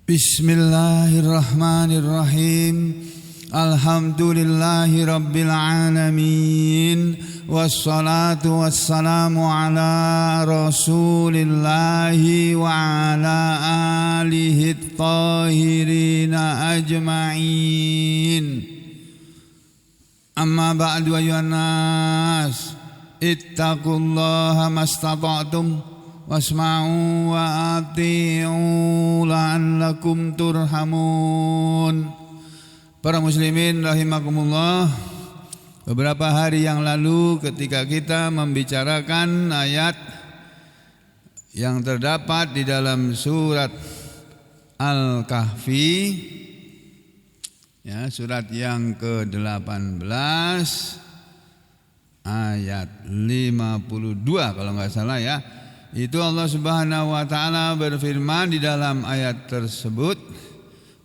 Bismillahirrahmanirrahim. Alhamdulillahi rabbil alamin. Wassalatu wassalamu ala rasulillahi wa ala alihi tahirina ajma'in. Amma ba'du ayyuhan nas, ittaqullaha mastata'tum wasma'u wa ati'u la'allakum turhamun. Para muslimin rahimakumullah, beberapa hari yang lalu ketika kita membicarakan ayat yang terdapat di dalam surat Al-Kahfi, ya, surat yang ke-18 ayat 52 kalau enggak salah ya. Itu Allah Subhanahu wa taala berfirman di dalam ayat tersebut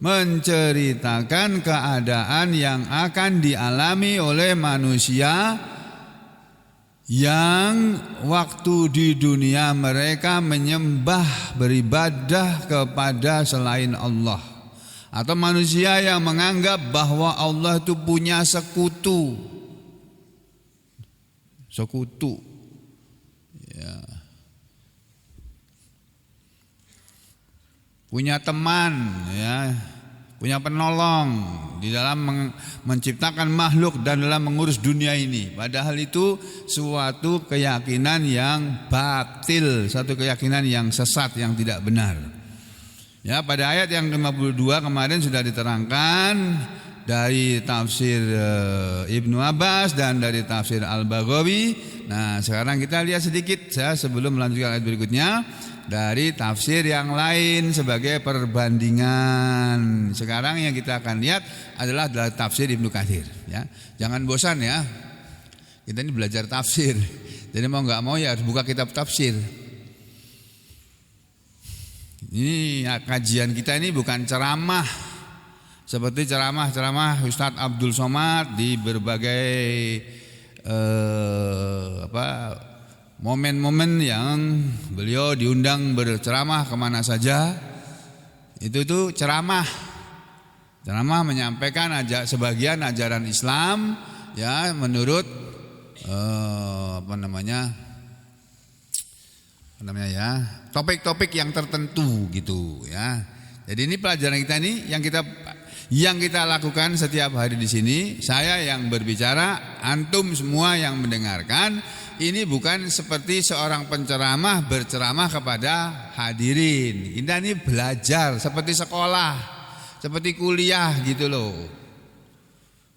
menceritakan keadaan yang akan dialami oleh manusia yang waktu di dunia mereka menyembah, beribadah kepada selain Allah, atau manusia yang menganggap bahwa Allah itu punya sekutu. Ya. Punya teman, ya, punya penolong di dalam menciptakan makhluk dan dalam mengurus dunia ini. Padahal itu suatu keyakinan yang batil, suatu keyakinan yang sesat, yang tidak benar. Ya, pada ayat yang 52 kemarin sudah diterangkan dari tafsir Ibnu Abbas dan dari tafsir Al-Baghawi. Nah, sekarang kita lihat sedikit sebelum melanjutkan ayat berikutnya dari tafsir yang lain sebagai perbandingan. Sekarang yang kita akan lihat adalah tafsir Ibnu Katsir, ya. Jangan bosan ya. Kita ini belajar tafsir. Jadi mau enggak mau ya harus buka kitab tafsir. Ini kajian kita ini bukan ceramah seperti ceramah Ustadz Abdul Somad di berbagai momen-momen yang beliau diundang berceramah kemana saja. Itu ceramah menyampaikan sebagian ajaran Islam, ya, menurut topik-topik yang tertentu gitu, ya. Jadi ini pelajaran kita ini yang kita lakukan setiap hari di sini. Saya yang berbicara, antum semua yang mendengarkan. Ini bukan seperti seorang penceramah berceramah kepada hadirin. Kita ini belajar seperti sekolah, seperti kuliah gitu loh.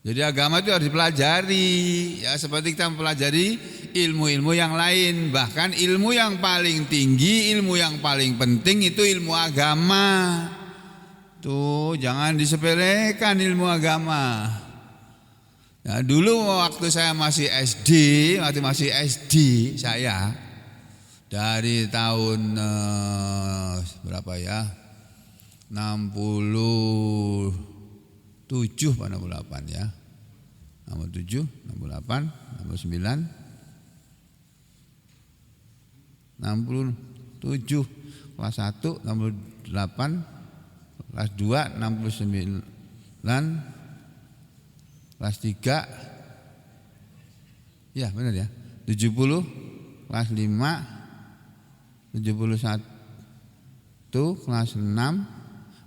Jadi agama itu harus dipelajari, ya, seperti kita mempelajari ilmu-ilmu yang lain. Bahkan ilmu yang paling tinggi, ilmu yang paling penting itu ilmu agama. Tuh, jangan disepelekan ilmu agama. Nah, dulu waktu saya masih SD, saya dari tahun berapa ya? 67 pada 68 ya. 67, 68, 69, 67, kelas 1, 68, kelas 2, 69, kelas 3, ya benar ya, 70, kelas 5, 71, kelas 6,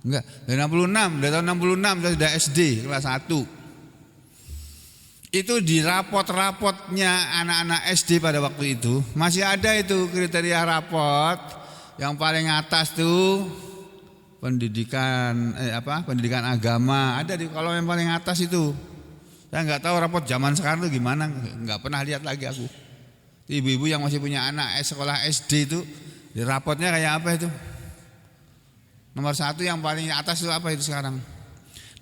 enggak, dari 66, dari tahun 66 saya sudah SD, kelas 1. Itu di rapot-rapotnya anak-anak SD pada waktu itu, masih ada itu kriteria rapot. Yang paling atas tuh pendidikan agama, ada di kalau yang paling atas itu. Saya nggak tahu rapot zaman sekarang tuh gimana, nggak pernah lihat lagi aku. Ibu-ibu yang masih punya anak sekolah SD itu, di rapotnya kayak apa itu? Nomor 1 yang paling atas itu apa itu sekarang?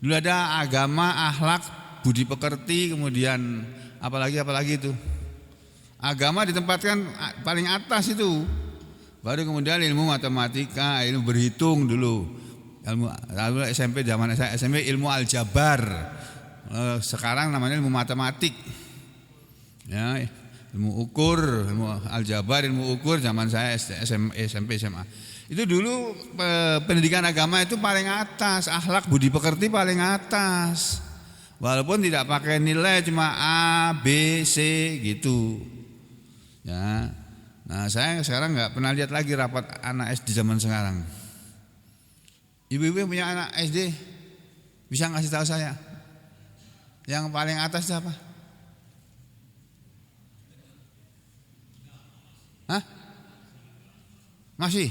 Dulu ada agama, akhlak, budi pekerti, kemudian apalagi itu. Agama ditempatkan paling atas itu. Baru kemudian ilmu matematika, ilmu berhitung dulu. Lalu SMP, zaman saya SMP ilmu aljabar. Sekarang namanya ilmu matematik. Ya, ilmu ukur, ilmu aljabar, ilmu ukur zaman saya SMP, SMA. Itu dulu pendidikan agama itu paling atas, akhlak budi pekerti paling atas. Walaupun tidak pakai nilai cuma A, B, C gitu. Ya. Nah, saya sekarang nggak pernah lihat lagi rapat anak SD zaman sekarang. Ibu-ibu yang punya anak SD bisa ngasih tahu saya yang paling atas itu apa? Hah? Masih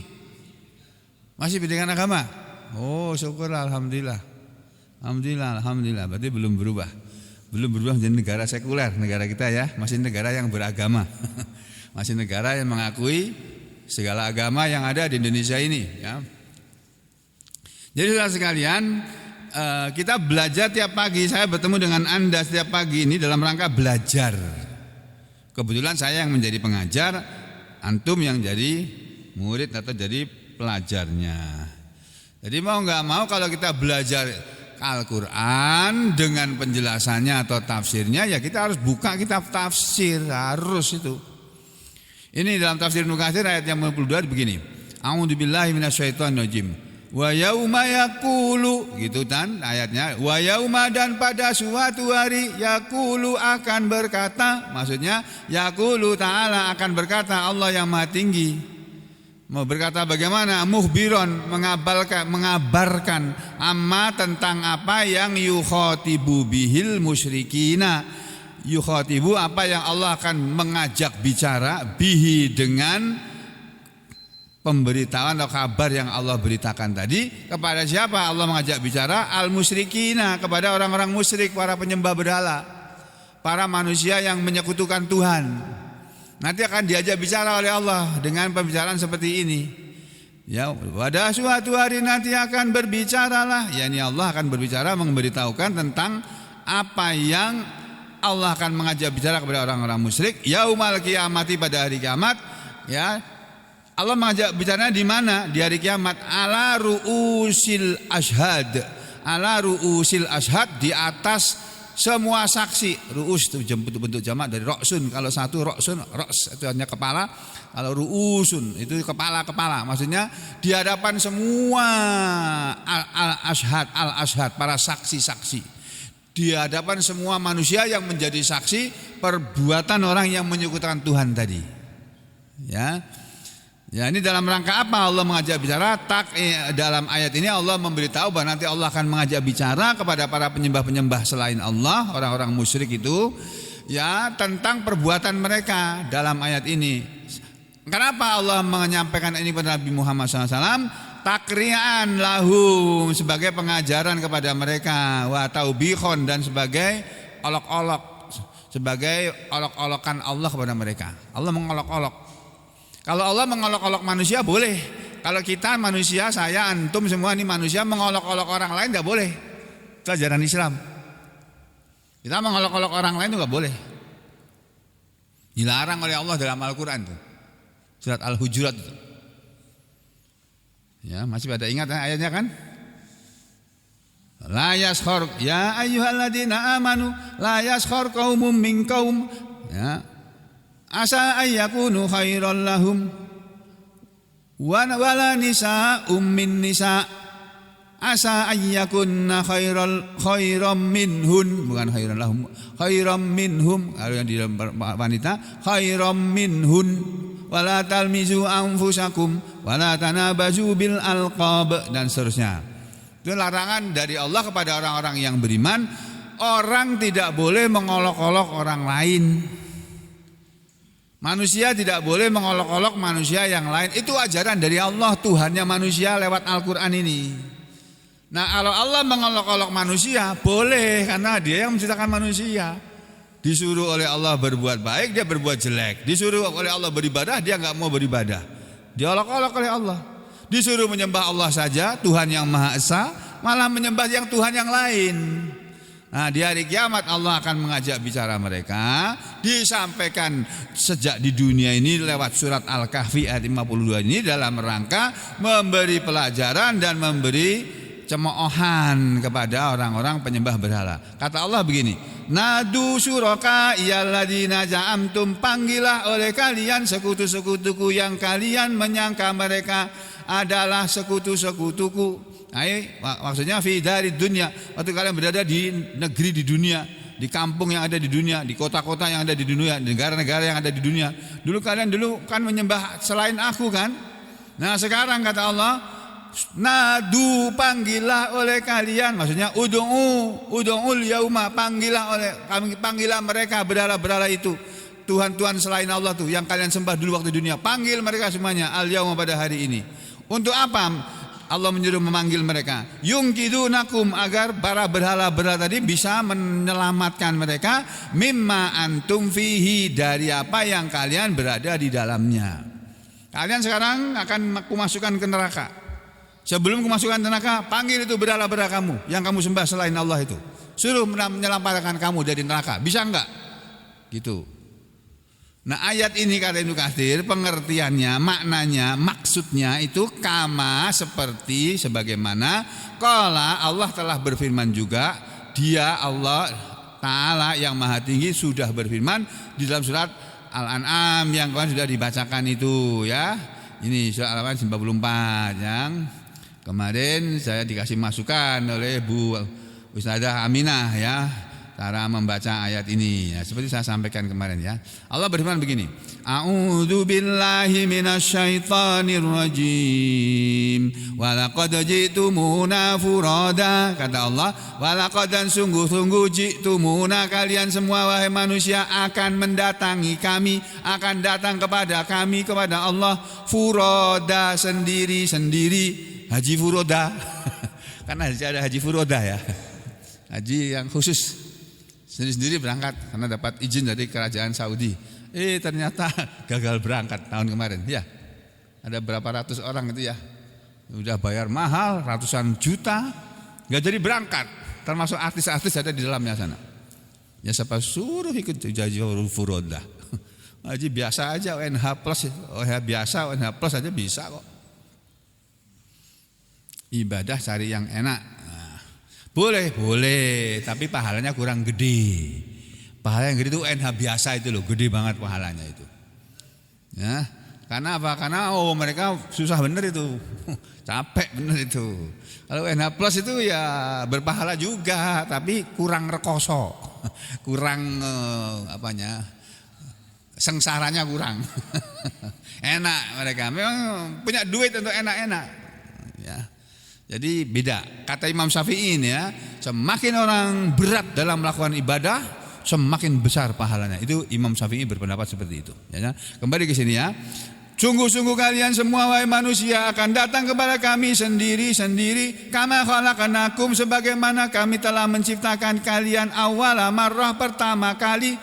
pendidikan agama? Oh, syukurlah, alhamdulillah. Alhamdulillah. Berarti belum berubah menjadi negara sekuler negara kita ya, masih negara yang beragama. Masih negara yang mengakui segala agama yang ada di Indonesia ini ya. Jadi saudara sekalian, kita belajar tiap pagi. Saya bertemu dengan Anda setiap pagi ini dalam rangka belajar. Kebetulan saya yang menjadi pengajar, antum yang jadi murid atau jadi pelajarnya. Jadi mau nggak mau kalau kita belajar Al-Quran dengan penjelasannya atau tafsirnya, ya kita harus buka kitab tafsir, harus itu. Ini dalam tafsir Ibnu Katsir ayat yang 52 begini. A'udzubillahi minasyaitonirrajim. Wa yauma yaqulu, gitu kan ayatnya. Wa yauma, dan pada suatu hari, yaqulu akan berkata, maksudnya yaqulu ta'ala akan berkata, Allah yang Maha Tinggi. Mau berkata bagaimana? Mukhbiron, mengabarkan amma tentang apa yang yukhatibu bihil musyrikina. Yukhatibu apa yang Allah akan mengajak bicara bihi dengan pemberitahuan atau kabar yang Allah beritakan tadi. Kepada siapa Allah mengajak bicara? Al musyrikina, kepada orang-orang musyrik, para penyembah berhala, para manusia yang menyekutukan Tuhan. Nanti akan diajak bicara oleh Allah dengan pembicaraan seperti ini. Ya, pada suatu hari nanti akan berbicaralah, yakni Allah akan berbicara memberitahukan tentang apa yang Allah akan mengajak bicara kepada orang-orang musyrik. Yaumal kiamati, pada hari kiamat, ya. Allah mengajak bicara di mana? Di hari kiamat. Ala ru'usil ashad. Ala ru'usil ashad, di atas semua saksi. Ru'us itu bentuk jamak dari roksun. Kalau satu roksun, roks itu hanya kepala. Kalau ru'usun itu kepala-kepala. Maksudnya di hadapan semua al-ashad, para saksi-saksi. Di hadapan semua manusia yang menjadi saksi perbuatan orang yang menyekutukan Tuhan tadi. Ya. Ya, ini dalam rangka apa Allah mengajak bicara? Dalam ayat ini Allah memberitahu bahwa nanti Allah akan mengajak bicara kepada para penyembah-penyembah selain Allah, orang-orang musyrik itu, ya, tentang perbuatan mereka dalam ayat ini. Kenapa Allah menyampaikan ini kepada Nabi Muhammad SAW? Takrian lahum, sebagai pengajaran kepada mereka, wa taubihon, dan sebagai olok-olok, sebagai olok-olokan Allah kepada mereka. Allah mengolok-olok. Kalau Allah mengolok-olok manusia boleh. Kalau kita manusia, saya, antum semua ini manusia, mengolok-olok orang lain tidak boleh. Itu ajaran Islam. Kita mengolok-olok orang lain juga boleh. Dilarang oleh Allah dalam Al-Quran itu. Surat Al-Hujurat itu. Ya, masih pada ingat ayatnya kan? La yaskhor, ya ayyuhalladzina amanu, la yaskhor qaumum min qaum. Ya. Asa ayyakunu khairan lahum wala nisa'um min nisa'. Asa ayyakunna khairam minhun, bukan khairan lahum, khairam minhum. Kalau yang di dalam wanita, khairam minhun. Wala talmizu anfusakum wala tanabazu bil alqab, dan seterusnya. Itu larangan dari Allah kepada orang-orang yang beriman. Orang tidak boleh mengolok-olok orang lain. Manusia tidak boleh mengolok-olok manusia yang lain. Itu ajaran dari Allah, Tuhannya manusia lewat Al-Quran ini. Nah, kalau Allah mengolok-olok manusia boleh, karena Dia yang menciptakan manusia. Disuruh oleh Allah berbuat baik, dia berbuat jelek. Disuruh oleh Allah beribadah, dia nggak mau beribadah. Diolok-olok oleh Allah. Disuruh menyembah Allah saja, Tuhan yang Maha Esa, malah menyembah yang Tuhan yang lain. Nah, di hari kiamat Allah akan mengajak bicara mereka, disampaikan sejak di dunia ini lewat surat Al-Kahfi ayat 52 ini, dalam rangka memberi pelajaran dan memberi cemoohan kepada orang-orang penyembah berhala. Kata Allah begini, nadu suraka iyalladzina ja'amtum, panggillah oleh kalian sekutu-sekutuku yang kalian menyangka mereka adalah sekutu-sekutuku. Maksudnya fi dari dunia, waktu kalian berada di negeri di dunia, di kampung yang ada di dunia, di kota-kota yang ada di dunia, di negara-negara yang ada di dunia. Dulu kalian kan menyembah selain aku kan? Nah sekarang kata Allah, nadu, panggillah oleh kalian, maksudnya ud'ul yauma, panggillah mereka berhala-berhala itu, Tuhan-Tuhan selain Allah tuh yang kalian sembah dulu waktu dunia, panggil mereka semuanya al yauma, pada hari ini. Untuk apa? Allah menyuruh memanggil mereka, yungkidunakum, agar para berhala-berhala tadi bisa menyelamatkan mereka, mimma antum fihi, dari apa yang kalian berada di dalamnya. Kalian sekarang akan aku masukkan ke neraka. Sebelum kemasukan neraka, panggil itu berhala-berhala kamu yang kamu sembah selain Allah itu, suruh menyelamatkan kamu dari neraka. Bisa enggak? Gitu. Nah ayat ini kata Ibnu Katsir, pengertiannya, maknanya, maksudnya itu kama, seperti sebagaimana qala, Allah telah berfirman juga, Dia Allah Ta'ala yang Maha Tinggi sudah berfirman di dalam surat Al-An'am yang kemarin sudah dibacakan itu ya. Ini surat Al-An'am 94 yang kemarin saya dikasih masukan oleh Bu Ustazah Aminah ya, cara membaca ayat ini ya, seperti saya sampaikan kemarin ya. Allah berfirman begini, a'udzu billahi minasyaitonir rajim, walaqad ji'tumuna furada, kata Allah, walaqad, dan sungguh-sungguh, ji'tumuna, kalian semua wahai manusia akan mendatangi kami, akan datang kepada kami, kepada Allah, furada, sendiri-sendiri, haji furoda karena ada haji furoda ya, haji yang khusus sendiri-sendiri berangkat karena dapat izin dari kerajaan Saudi. Ternyata gagal berangkat tahun kemarin. Ya, ada berapa ratus orang itu ya, udah bayar mahal ratusan juta, nggak jadi berangkat. Termasuk artis-artis ada di dalamnya sana. Ya siapa suruh ikut haji furoda? Haji biasa aja, ONH plus, ONH biasa, ONH plus aja bisa kok. Ibadah cari yang enak. Boleh, tapi pahalanya kurang gede. Pahala yang gede itu NH biasa itu loh, gede banget pahalanya itu. Ya, karena apa? Karena mereka susah bener itu, capek bener itu. Kalau NH plus itu ya berpahala juga, tapi kurang rekoso, kurang sengsaranya kurang. Enak mereka, memang punya duit untuk enak-enak. Ya. Jadi beda. Kata Imam Syafi'i ini ya, semakin orang berat dalam melakukan ibadah, semakin besar pahalanya. Itu Imam Syafi'i berpendapat seperti itu. Ya, kembali ke sini ya. Sungguh-sungguh kalian semua wahai manusia akan datang kepada kami sendiri-sendiri, kama khalaqnakum, sebagaimana kami telah menciptakan kalian awal marrah, pertama kali.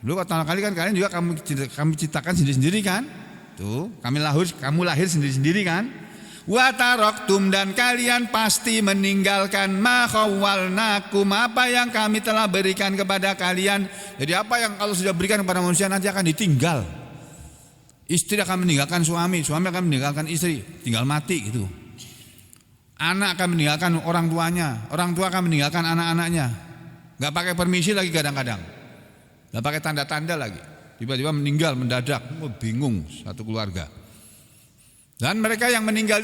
Dulu pertama kali kan kalian juga kami ciptakan sendiri-sendiri kan? Tuh, kamu lahir sendiri-sendiri kan? Wa taraktum, dan kalian pasti meninggalkan ma khawwalnakum, apa yang kami telah berikan kepada kalian. Jadi apa yang Allah sudah berikan kepada manusia nanti akan ditinggal. Istri akan meninggalkan suami, suami akan meninggalkan istri, tinggal mati gitu. Anak akan meninggalkan orang tuanya, orang tua akan meninggalkan anak-anaknya. Gak pakai permisi lagi kadang-kadang, gak pakai tanda-tanda lagi. Tiba-tiba meninggal mendadak, bingung satu keluarga. Dan mereka yang meninggal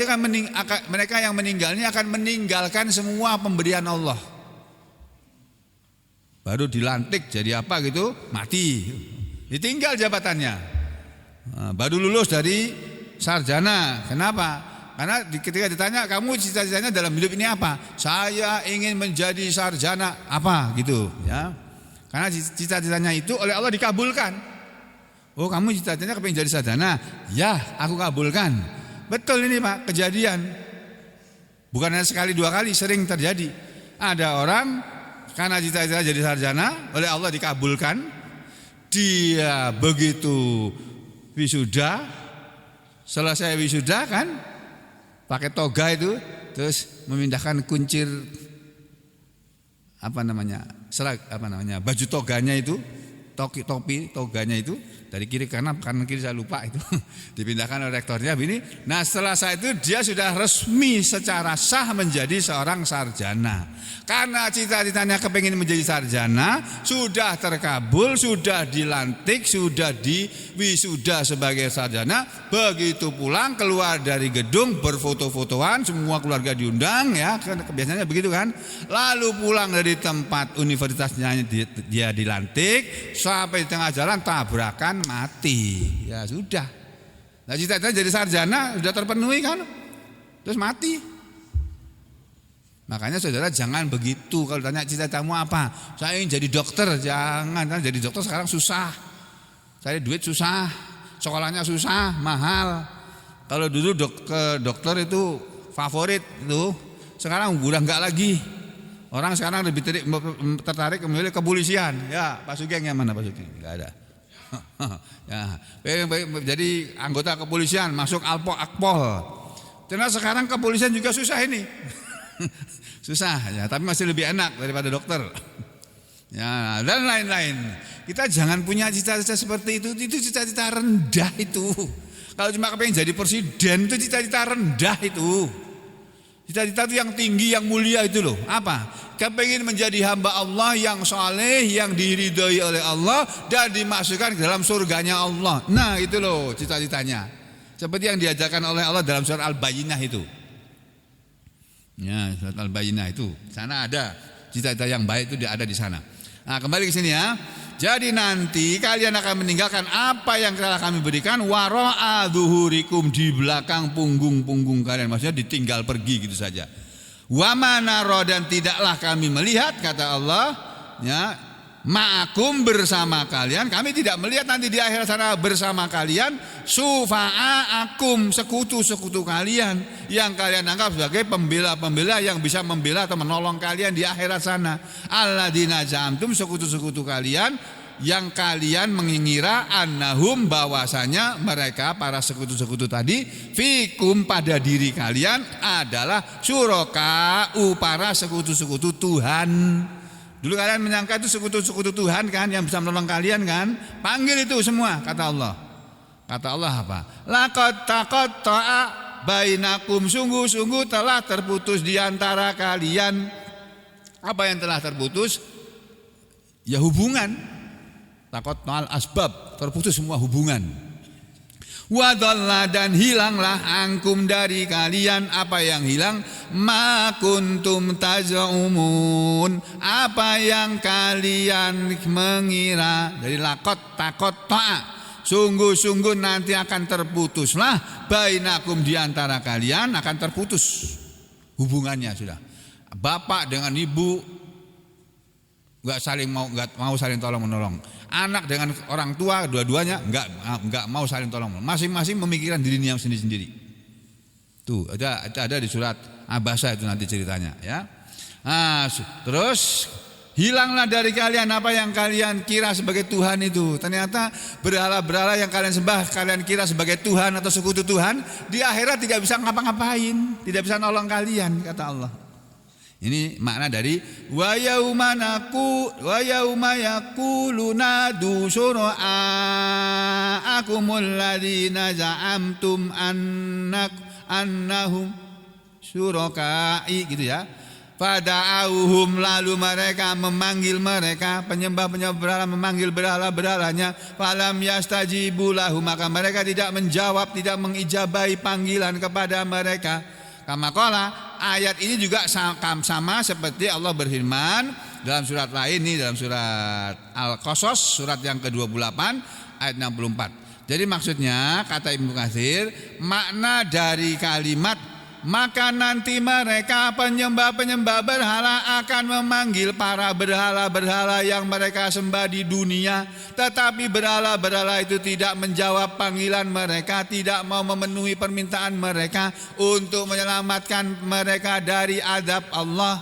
ini akan meninggalkan semua pemberian Allah. Baru dilantik jadi apa gitu, mati, ditinggal jabatannya. Baru lulus dari sarjana. Kenapa? Karena ketika ditanya, kamu cita-citanya dalam hidup ini apa? Saya ingin menjadi sarjana apa gitu ya. Karena cita-citanya itu oleh Allah dikabulkan. Oh, kamu cita-citanya kepingin jadi sarjana? Ya, aku kabulkan. Betul ini Pak, kejadian. Bukan hanya sekali dua kali, sering terjadi. Ada orang karena cita-cita jadi sarjana oleh Allah dikabulkan. Dia begitu wisuda, selesai wisuda kan, pakai toga itu, terus memindahkan kuncir baju toganya itu, topi toganya itu dari kiri ke kanan kiri saya lupa itu. Dipindahkan oleh rektornya begini. Nah setelah saya itu dia sudah resmi secara sah menjadi seorang sarjana. Karena cita-citanya kepingin menjadi sarjana, sudah terkabul, sudah dilantik, sudah diwisuda sebagai sarjana. Begitu pulang keluar dari gedung berfoto-fotoan, semua keluarga diundang ya, biasanya begitu kan. Lalu pulang dari tempat universitasnya dia dilantik, sampai di tengah jalan tabrakan mati. Ya sudah. Nah cita-cita jadi sarjana sudah terpenuhi kan, terus mati. Makanya saudara jangan begitu. Kalau tanya cita-citamu apa, saya ingin jadi dokter. Jangan, karena jadi dokter sekarang susah. Cari duit susah, sekolahnya susah, mahal. Kalau dulu ke dokter itu favorit itu, sekarang udah enggak lagi. Orang sekarang lebih tertarik memilih kepolisian. Ya, Pak Sugeng yang mana Pak Sugeng? Enggak ada. Ya, jadi anggota kepolisian masuk Akpol. Karena sekarang kepolisian juga susah ini. Susah ya, tapi masih lebih enak daripada dokter. Ya, dan lain-lain. Kita jangan punya cita-cita seperti itu cita-cita rendah itu. Kalau cuma kepengen jadi presiden itu cita-cita rendah itu. Cita-cita itu yang tinggi, yang mulia itu loh. Apa? Kepengen menjadi hamba Allah yang saleh, yang diridhoi oleh Allah dan dimasukkan ke dalam surganya Allah. Nah, itu loh cita-citanya. Seperti yang diajarkan oleh Allah dalam surat Al-Bayyinah itu. Ya, surat Al-Bayyinah itu. Sana ada cita-cita yang baik itu ada di sana. Nah, kembali ke sini ya. Jadi nanti kalian akan meninggalkan apa yang telah kami berikan wara'a zuhurikum, di belakang punggung-punggung kalian. Maksudnya ditinggal pergi gitu saja. Wa manara, dan tidaklah kami melihat, kata Allah, ya, ma'akum, bersama kalian. Kami tidak melihat nanti di akhirat sana bersama kalian sufa'akum, sekutu-sekutu kalian yang kalian anggap sebagai pembela-pembela yang bisa membela atau menolong kalian di akhirat sana. Alladzina za'amtum, sekutu-sekutu kalian yang kalian mengira annahum, bahwasanya mereka para sekutu-sekutu tadi fikum, pada diri kalian adalah syuraka'u, para sekutu-sekutu Tuhan. Dulu kalian menyangka itu sekutu-sekutu Tuhan kan, yang bisa menolong kalian kan. Panggil itu semua, kata Allah. Kata Allah apa? Laqad taqatta'a bainakum, sungguh-sungguh telah terputus di antara kalian. Apa yang telah terputus? Ya hubungan. Taqatta'al asbab, terputus semua hubungan. Wadalla, dan hilanglah angkum dari kalian. Apa yang hilang? Ma kuntum taz'umun, apa yang kalian mengira. Dari lakot takot ta'a, sungguh-sungguh nanti akan terputuslah bainakum, di antara kalian akan terputus hubungannya sudah. Bapak dengan ibu nggak mau saling tolong menolong. Anak dengan orang tua, dua-duanya nggak mau saling tolong menolong. Masing-masing memikirkan dirinya sendiri-sendiri. Tuh ada di surat Abasa itu nanti ceritanya ya. Nah, terus hilanglah dari kalian apa yang kalian kira sebagai Tuhan itu. Ternyata berhala-berhala yang kalian sembah, kalian kira sebagai Tuhan atau sekutu Tuhan, di akhirat tidak bisa ngapa-ngapain, tidak bisa nolong kalian, kata Allah. Ini makna dari wa yauma yaquluna du syura'akumul ladzina za'amtum annahum syuraka'i, gitu ya. Fada'auhum, lalu mereka memanggil mereka, penyembah-penyembah berhala memanggil berhala-berhalanya. Falam yastajibu lahu, maka mereka tidak menjawab, tidak mengijabahi panggilan kepada mereka. Kama qala, ayat ini juga sama seperti Allah berfirman dalam surat lain nih, dalam surat Al-Qasas, surat yang ke-28 ayat 64. Jadi maksudnya kata Ibnu Katsir, makna dari kalimat maka nanti mereka penyembah-penyembah berhala akan memanggil para berhala-berhala yang mereka sembah di dunia, tetapi berhala-berhala itu tidak menjawab panggilan mereka, tidak mau memenuhi permintaan mereka untuk menyelamatkan mereka dari azab Allah.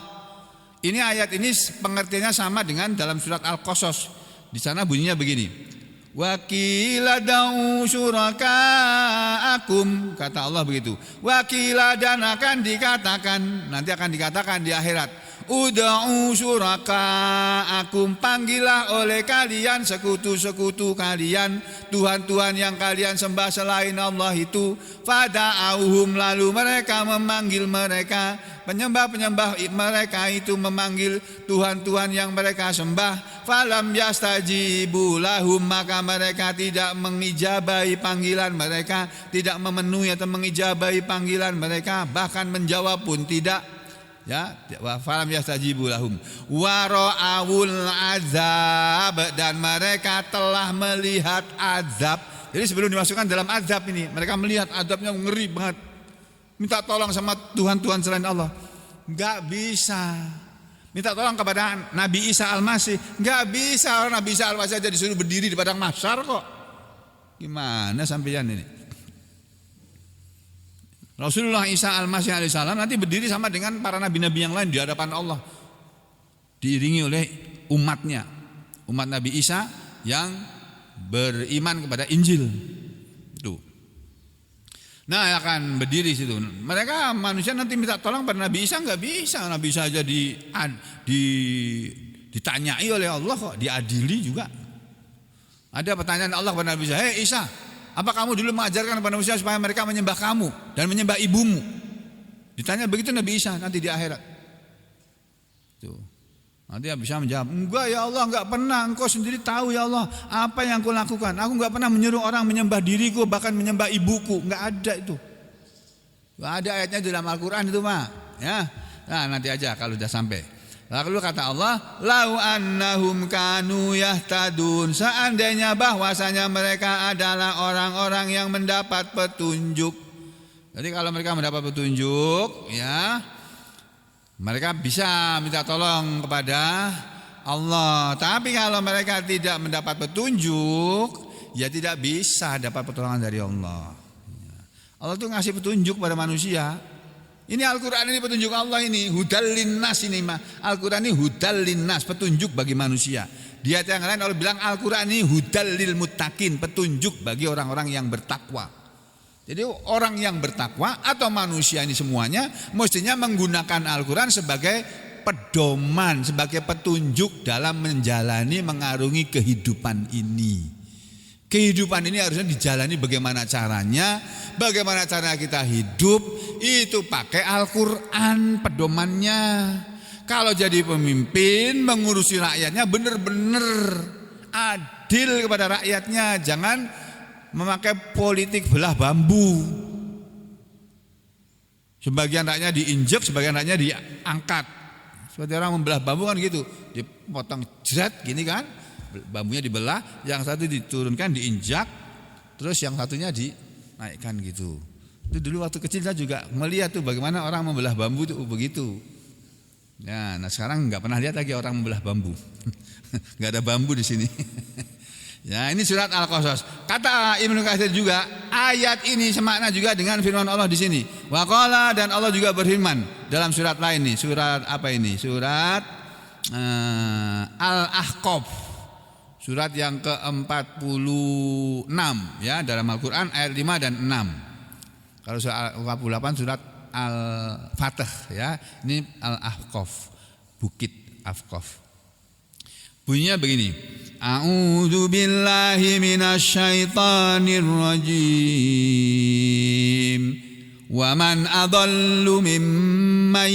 Ini ayat ini pengertiannya sama dengan dalam surat Al-Qasas. Di sana bunyinya begini. Wa qila da'u syuraka'akum, kata Allah begitu. Wa qila, dan akan dikatakan, nanti akan dikatakan di akhirat, Ud'u syuraka'akum, panggillah oleh kalian sekutu-sekutu kalian, Tuhan-Tuhan yang kalian sembah selain Allah itu. Fada'auhum, lalu mereka memanggil mereka, penyembah-penyembah mereka itu memanggil Tuhan-Tuhan yang mereka sembah. Falam yastajibu lahum, maka mereka tidak mengijabahi panggilan mereka, tidak memenuhi atau mengijabahi panggilan mereka, bahkan menjawab pun tidak. Ya, falam yastajibu lahum wa ra'awul azab, dan mereka telah melihat azab. Jadi sebelum dimasukkan dalam azab ini, mereka melihat azabnya ngeri banget. Minta tolong sama Tuhan-Tuhan selain Allah, enggak bisa. Minta tolong kepada Nabi Isa Al-Masih, enggak bisa. Nabi Isa Al-Masih aja disuruh berdiri di padang mahsyar kok. Gimana sampeyan ini? Rasulullah Isa Al-Masih alaihissalam nanti berdiri sama dengan para nabi-nabi yang lain di hadapan Allah, diiringi oleh umatnya, umat Nabi Isa yang beriman kepada Injil. Tuh. Nah, akan berdiri situ. Mereka manusia nanti minta tolong pada Nabi Isa, enggak bisa. Nabi Isa aja ditanyai oleh Allah kok, diadili juga. Ada pertanyaan Allah kepada Nabi Isa, "Hei Isa, apa kamu dulu mengajarkan kepada manusia supaya mereka menyembah kamu dan menyembah ibumu?" Ditanya begitu Nabi Isa nanti di akhirat. Tuh. Nanti Nabi Isa menjawab, "Enggak ya Allah, enggak pernah. Engkau sendiri tahu ya Allah apa yang aku lakukan. Aku enggak pernah menyuruh orang menyembah diriku, bahkan menyembah ibuku. Enggak ada itu. Enggak ada ayatnya di dalam Al-Qur'an itu, Pak. Ya. Nah, nanti aja kalau sudah sampai. Lalu kata Allah, "Lau annahum kanu yahtadun." Seandainya bahwasanya mereka adalah orang-orang yang mendapat petunjuk. Jadi kalau mereka mendapat petunjuk, ya, mereka bisa minta tolong kepada Allah. Tapi kalau mereka tidak mendapat petunjuk, ya tidak bisa dapat pertolongan dari Allah. Allah tuh ngasih petunjuk pada manusia. Ini Al-Quran ini petunjuk Allah ini, hudal linnas ini mah. Al-Quran ini hudal linnas, petunjuk bagi manusia. Di ayat yang lain Allah bilang Al-Quran ini hudal lil muttaqin, petunjuk bagi orang-orang yang bertakwa. Jadi orang yang bertakwa atau manusia ini semuanya mestinya menggunakan Al-Quran sebagai pedoman, sebagai petunjuk dalam menjalani, mengarungi kehidupan ini. Kehidupan ini harusnya dijalani bagaimana caranya, bagaimana cara kita hidup, itu pakai Al-Quran pedomannya. Kalau jadi pemimpin, mengurusi rakyatnya benar-benar adil kepada rakyatnya, jangan memakai politik belah bambu. Sebagian rakyatnya diinjek, sebagian rakyatnya diangkat. Seperti orang membelah bambu kan gitu, dipotong jerat gini kan, bambunya dibelah, yang satu diturunkan diinjak, terus yang satunya dinaikkan gitu. Itu dulu waktu kecil saya juga melihat tuh bagaimana orang membelah bambu tuh begitu. Ya, nah sekarang nggak pernah lihat lagi orang membelah bambu, nggak ada bambu di sini. Ya, ini surat Al-Qasas. Kata Ibnu Katsir juga, ayat ini semakna juga dengan firman Allah di sini. Wa qala, dan Allah juga berfirman dalam surat lain nih. Surat apa ini? Surat Al-Ahqaf. Surat yang ke-46 ya dalam Al-Qur'an ayat 5 dan 6. Kalau surat 48 surat Al-Fatih ya. Ini Al-Ahqaf, Bukit Ahqaf. Bunyinya begini. A'udzu billahi minasyaitonir rajim. Wa man adallu mimman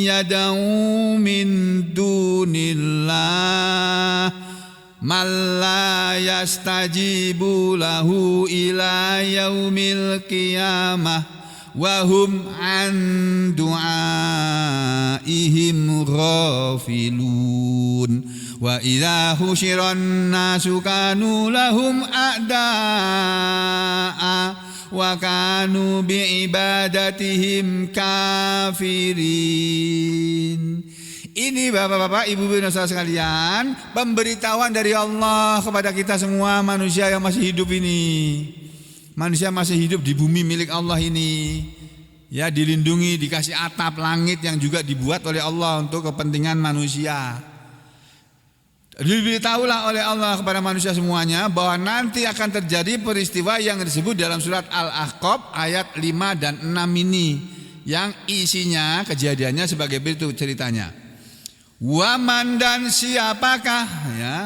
yad'u min dunillah man la yastajibu lahu ila yaumil qiyamah wa hum an du'aihim ghafilun. Wa idza husyiran nasu kanu lahum a'da'a wa kanu bi'ibadatihim kafirin. Ini bapak-bapak, ibu-ibu dan saudara sekalian, pemberitahuan dari Allah kepada kita semua manusia yang masih hidup ini. Manusia masih hidup di bumi milik Allah ini. Ya, dilindungi, dikasih atap langit yang juga dibuat oleh Allah untuk kepentingan manusia. Diberitahulah oleh Allah kepada manusia semuanya bahwa nanti akan terjadi peristiwa yang disebut dalam surat Al-Ahqaf ayat 5 dan 6 ini, yang isinya kejadiannya sebagai berikut ceritanya. Waman dan siapakah ya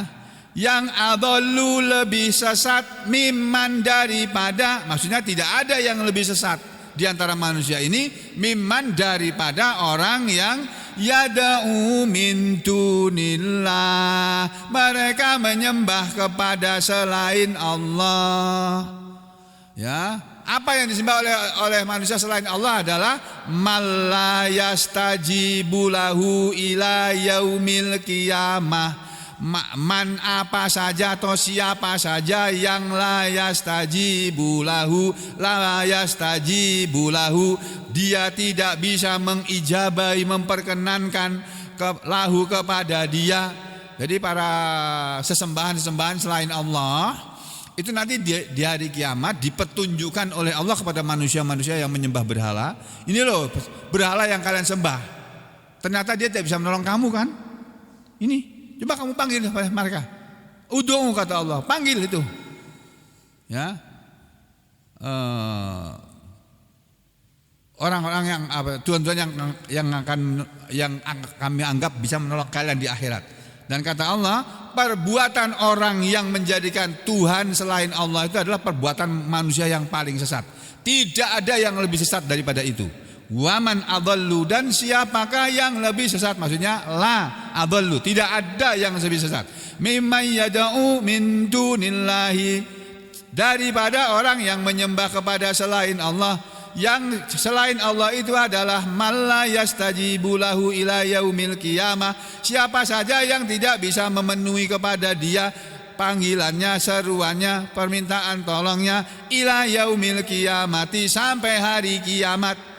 yang adallu lebih sesat mimman daripada, maksudnya tidak ada yang lebih sesat di antara manusia ini mimman daripada orang yang yada'u min dunillah, mereka menyembah kepada selain Allah. Ya, apa yang disembah oleh manusia selain Allah adalah malla yastajibu lahu ila yaumil qiyamah. Man apa saja atau siapa saja yang la yastajibu lahu, dia tidak bisa mengijabai, memperkenankan lahu kepada dia. Jadi para sesembahan selain Allah itu nanti di hari kiamat dipetunjukkan oleh Allah kepada manusia-manusia yang menyembah berhala. Ini loh berhala yang kalian sembah, ternyata dia tidak bisa menolong kamu kan. Ini coba kamu panggil mereka. Ud'u kata Allah, panggil itu. Ya. Orang-orang yang tuhan-tuhan yang kami anggap bisa menolong kalian di akhirat. Dan kata Allah, perbuatan orang yang menjadikan Tuhan selain Allah itu adalah perbuatan manusia yang paling sesat. Tidak ada yang lebih sesat daripada itu. Waman adallu, dan siapakah yang lebih sesat, maksudnya la adallu, tidak ada yang lebih sesat mimman yada'u min dunillahi, daripada orang yang menyembah kepada selain Allah. Yang selain Allah itu adalah malla yastajibu lahu ila yaumil qiyamah, siapa saja yang tidak bisa memenuhi kepada dia panggilannya, seruannya, permintaan tolongnya ila yaumil qiyamati, sampai hari kiamat.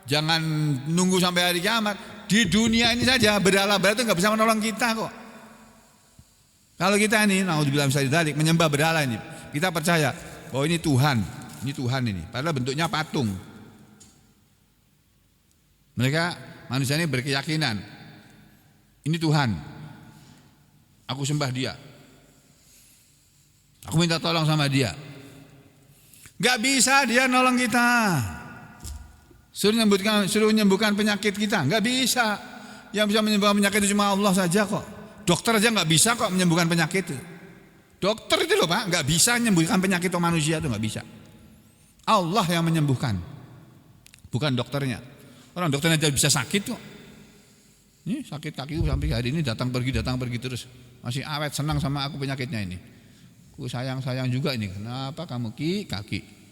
Jangan nunggu sampai hari kiamat. Di dunia ini saja berhala-berhala itu nggak bisa menolong kita kok. Kalau kita ini, naudzubillah min dzalik, menyembah berhala ini, kita percaya bahwa ini Tuhan ini. Padahal bentuknya patung. Mereka manusia ini berkeyakinan ini Tuhan. Aku sembah dia. Aku minta tolong sama dia. Gak bisa dia nolong kita. Suruh menyembuhkan penyakit kita, nggak bisa. Yang bisa menyembuhkan penyakit itu cuma Allah saja kok. Dokter aja nggak bisa kok menyembuhkan penyakit. Dokter itu loh Pak, nggak bisa menyembuhkan penyakit manusia itu, nggak bisa. Allah yang menyembuhkan, bukan dokternya. Orang dokternya aja bisa sakit kok. Ini sakit kakiku sampai hari ini datang pergi terus, masih awet senang sama aku penyakitnya ini. Aku sayang juga ini. Kenapa kamu kaki?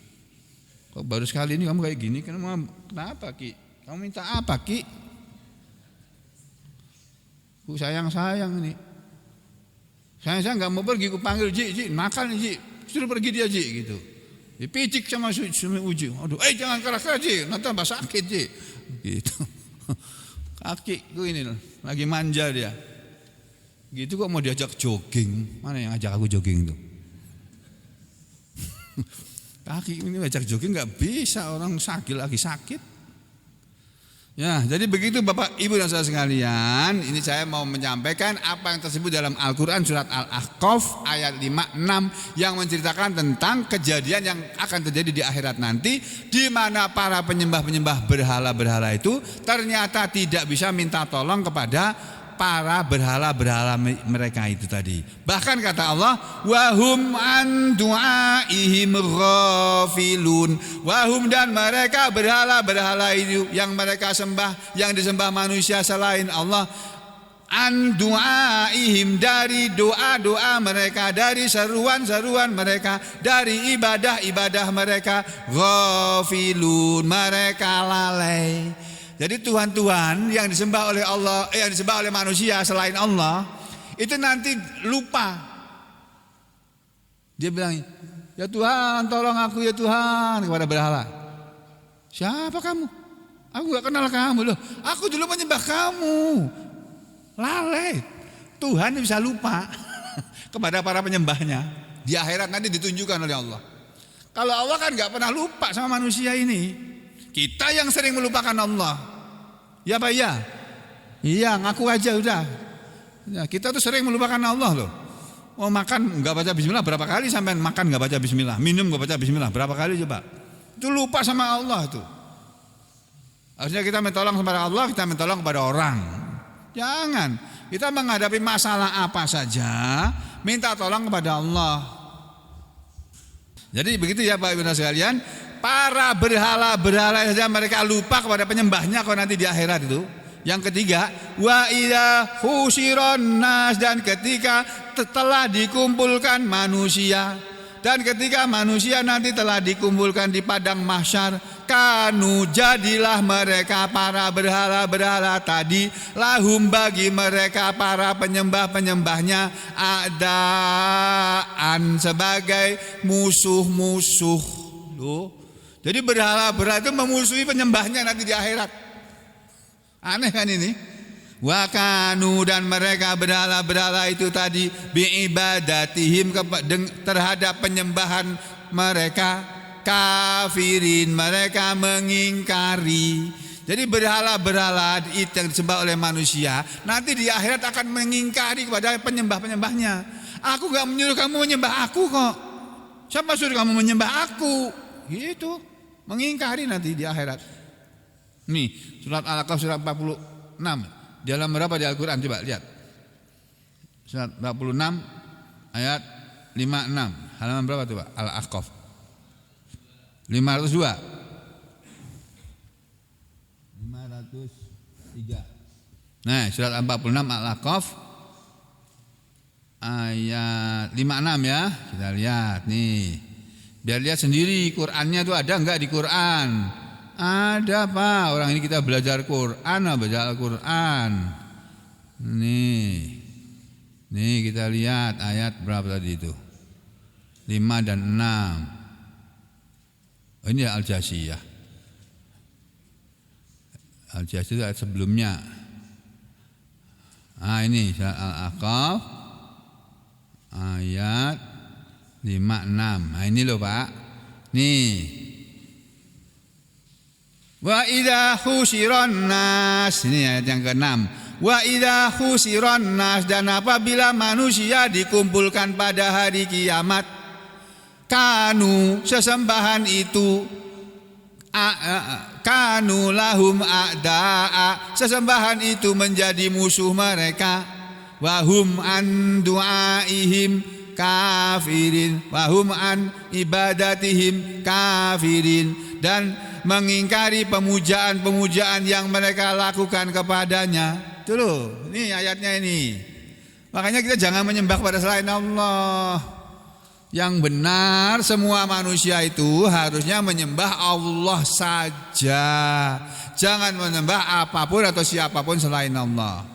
Kok baru sekali ini kamu kayak gini? Kenapa Ki? Kamu minta apa Ki? Ku sayang ini. Saya nggak mau pergi, ku panggil Ji, makan Ji, suruh pergi dia Ji gitu. Dipicik sama Uji. Aduh, jangan keras-keras Ji, nanti tambah sakit Ji. Gitu. Kaki ku ini lagi manja dia. Gitu kok mau diajak jogging? Mana yang ajak aku jogging itu? Kaki ini ajak jogging nggak bisa, orang lagi sakit. Ya, jadi begitu Bapak Ibu dan saudara sekalian, ini saya mau menyampaikan apa yang tersebut dalam Al-Quran surat Al-Ahqaf ayat 56 yang menceritakan tentang kejadian yang akan terjadi di akhirat nanti, di mana para penyembah berhala-berhala itu ternyata tidak bisa minta tolong kepada para berhala-berhala mereka itu tadi. Bahkan kata Allah, wahum an du'aihim ghafilun. Wahum, dan mereka berhala-berhala itu yang mereka sembah, yang disembah manusia selain Allah, an du'aihim, dari doa-doa mereka, dari seruan-seruan mereka, dari ibadah-ibadah mereka, ghafilun, mereka lalai. Jadi Tuhan-Tuhan yang disembah oleh Allah, yang disembah oleh manusia selain Allah, itu nanti lupa. Dia bilang, ya Tuhan tolong aku ya Tuhan, kepada berhala. Siapa kamu? Aku gak kenal kamu loh. Aku dulu menyembah kamu. Lalai. Tuhan bisa lupa kepada para penyembahnya. Di akhirat nanti ditunjukkan oleh Allah. Kalau Allah kan gak pernah lupa sama manusia ini. Kita yang sering melupakan Allah. Ya Pak ya. Iya, ngaku aja udah. Ya, kita tuh sering melupakan Allah loh. Mau makan enggak baca bismillah berapa kali, sampai makan enggak baca bismillah, minum enggak baca bismillah berapa kali coba. Itu lupa sama Allah tuh. Harusnya kita mentolong kepada Allah, kita mentolong kepada orang. Jangan. Kita menghadapi masalah apa saja, minta tolong kepada Allah. Jadi begitu ya Bapak Ibu sekalian, para berhala-berhala saja mereka lupa kepada penyembahnya kalau nanti di akhirat itu. Yang ketiga, wa idza husyiron nas, dan ketika telah dikumpulkan manusia, dan ketika manusia nanti telah dikumpulkan di padang mahsyar, kanu jadilah mereka para berhala-berhala tadi, lahum bagi mereka para penyembah-penyembahnya, a'daan sebagai musuh-musuh. Loh. Jadi berhala-berhala itu memusuhi penyembahnya nanti di akhirat. Aneh kan ini? Wa kanu, dan mereka berhala-berhala itu tadi biibadatihim terhadap penyembahan mereka kafirin, mereka mengingkari. Jadi berhala-berhala itu yang disembah oleh manusia nanti di akhirat akan mengingkari kepada penyembah-penyembahnya. Aku gak menyuruh kamu menyembah aku kok. Siapa suruh kamu menyembah aku? Gitu. Mengingkari nanti di akhirat. Nih, surat Al-Aqaf surat 46. Di dalam berapa di Al-Quran? Coba lihat. Surat 46 ayat 56. Halaman berapa tuh Pak? Al-Aqaf 502. 503. Nah, surat 46 Al-Aqaf ayat 56 ya. Kita lihat nih. Biar lihat sendiri Qurannya tuh ada enggak di Quran? Ada Pak, orang ini kita belajar Quran, baca Al-Quran. Nih kita lihat ayat berapa tadi itu? 5 dan 6. Oh, ini Al-Jasiyah. Al-Jasiyah itu ayat sebelumnya. Ini surat Al-Aqaf ayat 5, 6. Ini loh Pak. Nih. Wa idza husyiron nas, ini ayat yang ke-6. Wa idza husyiron nas, dan apabila manusia dikumpulkan pada hari kiamat, kanu sesembahan itu kanu lahum a'da'a, sesembahan itu menjadi musuh mereka, wahum an du'aihim kafirin, wahum an ibadatihim kafirin, dan mengingkari pemujaan-pemujaan yang mereka lakukan kepadanya. Itu loh, ini ayatnya ini. Makanya kita jangan menyembah kepada selain Allah. Yang benar semua manusia itu harusnya menyembah Allah saja. Jangan menyembah apapun atau siapapun selain Allah.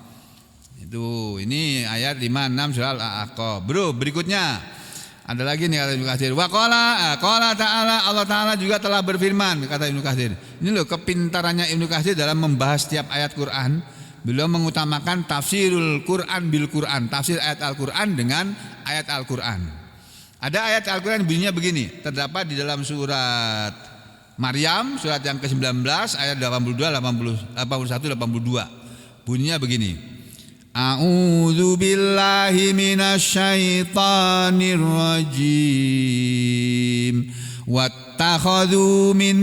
Itu, ini ayat 56 surah Al-Aqaf. Bro, berikutnya ada lagi nih kata Ibnu Katsir. Wa qala ta'ala, Allah Ta'ala juga telah berfirman, kata Ibnu Katsir. Ini loh kepintarannya Ibnu Katsir dalam membahas setiap ayat Quran. Beliau mengutamakan tafsirul Quran bil Quran, tafsir ayat Al-Quran dengan ayat Al-Quran. Ada ayat Al-Quran bunyinya begini, terdapat di dalam surat Maryam, surat yang ke-19 ayat 82, 81, 82. Bunyinya begini. A'udzu billahi minasyaitonir rajim. Wattakhadhu min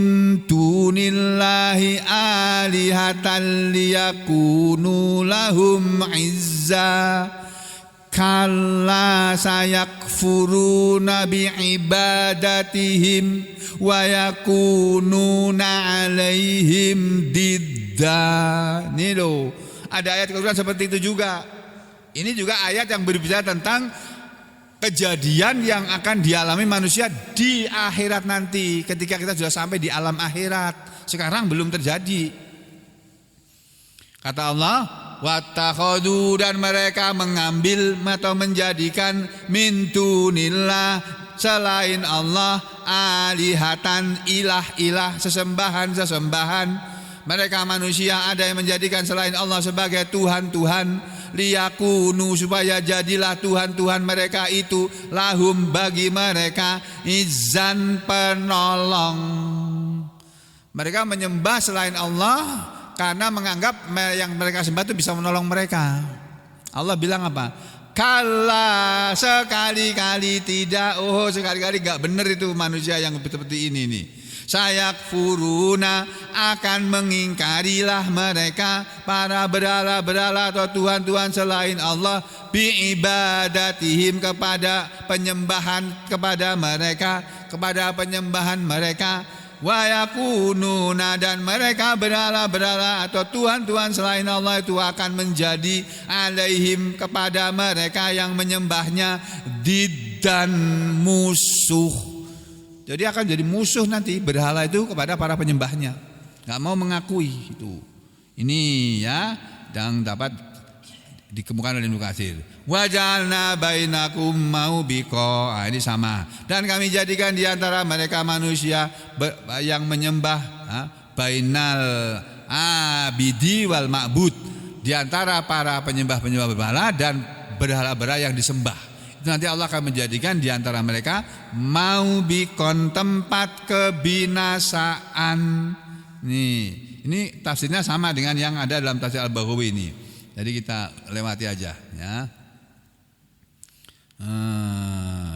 dunillahi alihatan liyakunu lahum izza. Kalla sayakfuruna bi'ibadatihim wa yakununa alaihim didda. Ini loh, ada ayat Al-Quran seperti itu juga. Ini juga ayat yang berbicara tentang kejadian yang akan dialami manusia di akhirat nanti, ketika kita sudah sampai di alam akhirat. Sekarang belum terjadi. Kata Allah, wattakhadhu, dan mereka mengambil atau menjadikan min dunillah, selain Allah, alihatan, ilah-ilah, sesembahan-sesembahan. Mereka manusia ada yang menjadikan selain Allah sebagai Tuhan-Tuhan, liyakunu, supaya jadilah Tuhan-Tuhan mereka itu lahum, bagi mereka, izzan, penolong. Mereka menyembah selain Allah karena menganggap yang mereka sembah itu bisa menolong mereka. Allah bilang apa? Kalla, sekali-kali tidak. Oh, sekali-kali gak benar itu manusia yang seperti ini nih. Sayakfuruna, akan mengingkarilah mereka para berhala-berhala atau tuhan-tuhan selain Allah, biibadatihim, kepada penyembahan kepada penyembahan mereka. Wa yakununa, dan mereka berhala-berhala atau tuhan-tuhan selain Allah itu akan menjadi alaihim, kepada mereka yang menyembahnya, diddan, musuh. Jadi akan jadi musuh nanti berhala itu kepada para penyembahnya, nggak mau mengakui itu. Ini ya yang dapat dikemukakan oleh Ibnu Katsir. Wajalna bainakum maubiqa, ini sama. Dan kami jadikan di antara mereka manusia yang menyembah, bainal abidi wal ma'bud, di antara para penyembah-penyembah berhala dan berhala-berhala yang disembah. Itu nanti Allah akan menjadikan di antara mereka maubiqon, tempat kebinasaan. Ini tafsirnya sama dengan yang ada dalam tafsir Al-Baghawi ini. Jadi kita lewati aja ya.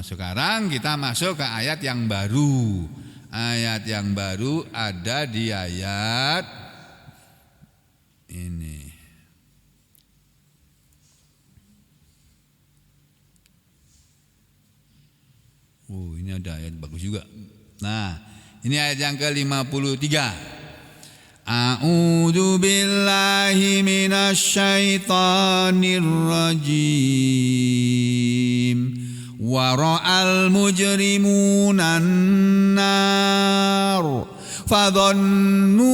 Sekarang kita masuk ke ayat yang baru. Ayat yang baru ada di ayat ini. Ini ada ayat bagus juga. Nah, ini ayat yang ke-53. A'udzu billahi minasyaitonir rajim. Wa ra'al mujrimuna an-nar fadhannu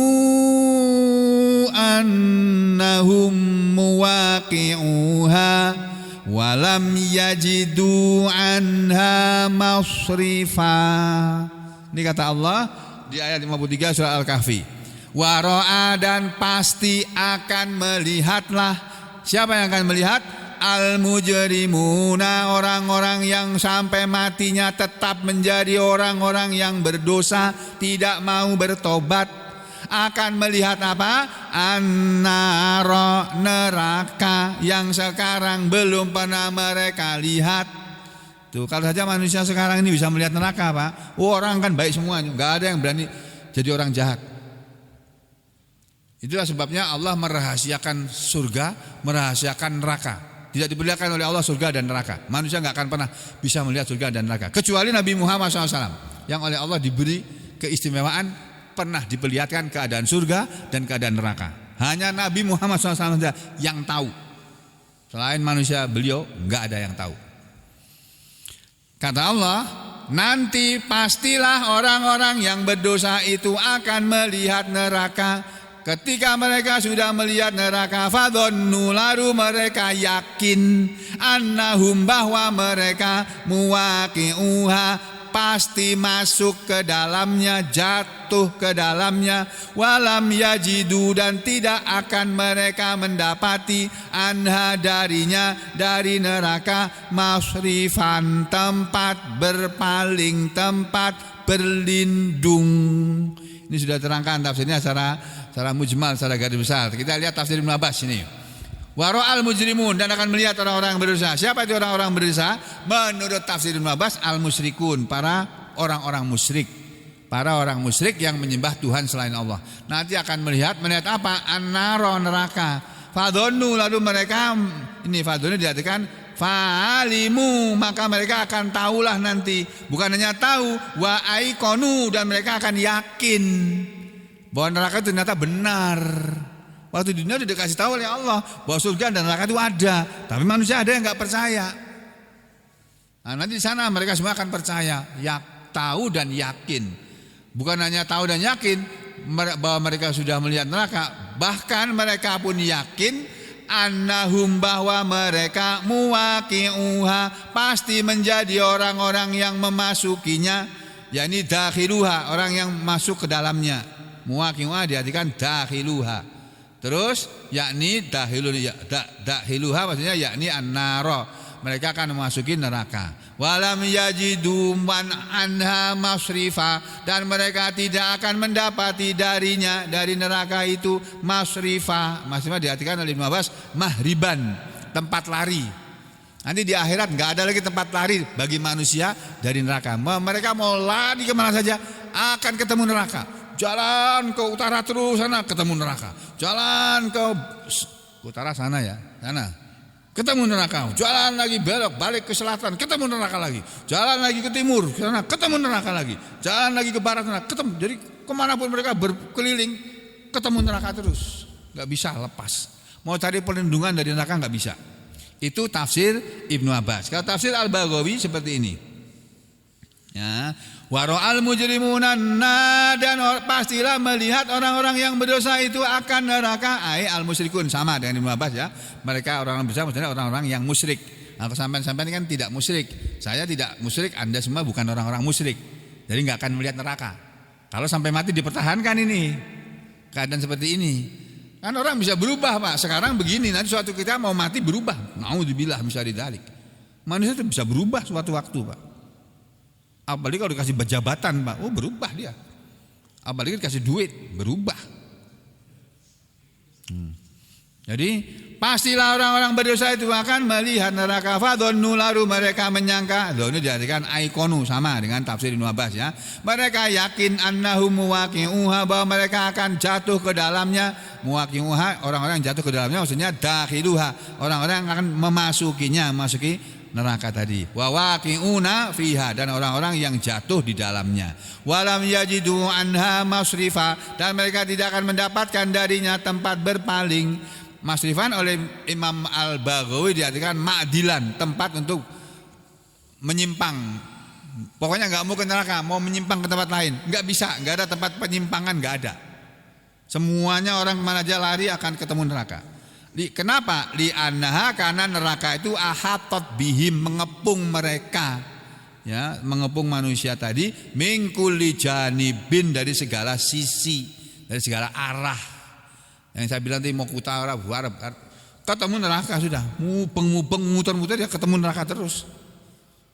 annahum muwaqi'uha wa lam yajidu anha masrifa. Ini kata Allah di ayat 53 surah Al-Kahfi. Waro'a, dan pasti akan melihatlah. Siapa yang akan melihat? Al-mujrimuna, orang-orang yang sampai matinya tetap menjadi orang-orang yang berdosa, tidak mau bertobat. Akan melihat apa? An-nara, neraka yang sekarang belum pernah mereka lihat. Tuh, kalau saja manusia sekarang ini bisa melihat neraka, Pak. Orang kan baik semuanya, nggak ada yang berani jadi orang jahat. Itulah sebabnya Allah merahasiakan surga, merahasiakan neraka. Tidak diperlihatkan oleh Allah surga dan neraka. Manusia nggak akan pernah bisa melihat surga dan neraka, kecuali Nabi Muhammad SAW yang oleh Allah diberi keistimewaan pernah diperlihatkan keadaan surga dan keadaan neraka. Hanya Nabi Muhammad SAW yang tahu. Selain manusia beliau nggak ada yang tahu. Kata Allah, nanti pastilah orang-orang yang berdosa itu akan melihat neraka. Ketika mereka sudah melihat neraka, fadhannu, lalu mereka yakin, annahum, bahwa mereka muwaqi'uha, pasti masuk ke dalamnya, jatuh ke dalamnya, walam yajidu, dan tidak akan mereka mendapati anha, darinya, dari neraka, masrifan, tempat berpaling, tempat berlindung. Ini sudah terangkan tafsirnya secara mujmal, secara garis besar. Kita lihat tafsir Ibnu Abbas ini. Waro'al mujrimun, dan akan melihat orang-orang berdosa. Siapa itu orang-orang berdosa? Menurut tafsir Ibnu Abbas, al-musyrikun, para orang-orang musyrik. Para orang musyrik yang menyembah Tuhan selain Allah. Nanti akan melihat apa? An-naro, neraka. Fadhonnu, lalu mereka, ini fadhonnu diartikan fa'alimu, maka mereka akan tahulah nanti. Bukan hanya tahu, wa aikonu, dan mereka akan yakin bahwa neraka itu ternyata benar. Waktu di dunia sudah dikasih tahu oleh Allah bahwa surga dan neraka itu ada, tapi manusia ada yang nggak percaya. Nah, nanti di sana mereka semua akan percaya, tahu dan yakin. Bukan hanya tahu dan yakin bahwa mereka sudah melihat neraka, bahkan mereka pun yakin annahum, bahwa mereka muwaqi'uha, pasti menjadi orang-orang yang memasukinya, yakni dakhiluha, orang yang masuk ke dalamnya. Muwaqi'uha diartikan dakhiluha. Terus yakni dakhiluha maksudnya yakni an-nara, mereka akan memasuki neraka. Walam yajidu man anha masrifa, dan mereka tidak akan mendapati darinya, dari neraka itu, masrifa. Masrifa diartikan oleh Ibnu Abbas mahriban, tempat lari. Nanti di akhirat nggak ada lagi tempat lari bagi manusia dari neraka. Mereka mau lari kemana saja, akan ketemu neraka. Jalan ke utara terus sana ketemu neraka. Jalan ke utara sana ya, sana ketemu neraka. Jalan lagi belok balik ke selatan ketemu neraka lagi. Jalan lagi ke timur sana ketemu neraka lagi. Jalan lagi ke barat sana ketemu. Jadi kemanapun mereka berkeliling ketemu neraka terus. Gak bisa lepas. Mau cari perlindungan dari neraka gak bisa. Itu tafsir Ibnu Abbas. Kalau tafsir Al-Baghawi seperti ini. Ya, waro'al mujrimuna, dan pastilah melihat orang-orang yang berdosa itu akan neraka. Al musyrikun, sama dengan Ibnu Abbas ya. Mereka orang-orang besar maksudnya orang-orang yang musyrik. Nah, sampai-sampai kan tidak musyrik. Saya tidak musyrik, Anda semua bukan orang-orang musyrik. Jadi nggak akan melihat neraka. Kalau sampai mati dipertahankan ini keadaan seperti ini. Kan orang bisa berubah, Pak. Sekarang begini, nanti suatu kita mau mati berubah. Naudzubillah misalnya dalik. Manusia itu bisa berubah suatu waktu, Pak. Apalagi kalau dikasih jabatan, Pak, berubah dia. Apalagi dikasih duit, berubah. Jadi pastilah orang-orang berdosa itu akan melihat neraka. Fadhonnu, lalu mereka menyangka, ini diartikan aikonu, sama dengan tafsir Ibnu Abbas ya. Mereka yakin annahum muwaqi'uha, bahwa mereka akan jatuh ke dalamnya. Muwaqi'uha, orang-orang yang jatuh ke dalamnya maksudnya dakhiluha, orang-orang yang akan memasukinya, masuki neraka tadi. Wa waqi'una fiha, dan orang-orang yang jatuh di dalamnya. Walam yajidu anha masrifa, dan mereka tidak akan mendapatkan darinya tempat berpaling. Masrifan oleh Imam Al-Baghawi diartikan ma'dilan, tempat untuk menyimpang. Pokoknya enggak mau ke neraka, mau menyimpang ke tempat lain, enggak bisa, enggak ada tempat penyimpangan, enggak ada. Semuanya orang kemana aja lari akan ketemu neraka. Kenapa? Li'annaha, karena neraka itu ahatot bihim, mengepung mereka, ya, mengepung manusia tadi, min kulli janibin, dari segala sisi, dari segala arah. Yang saya bilang tadi mau ke utara, barat, ketemu neraka sudah, mubeng muter-muter dia ketemu neraka terus.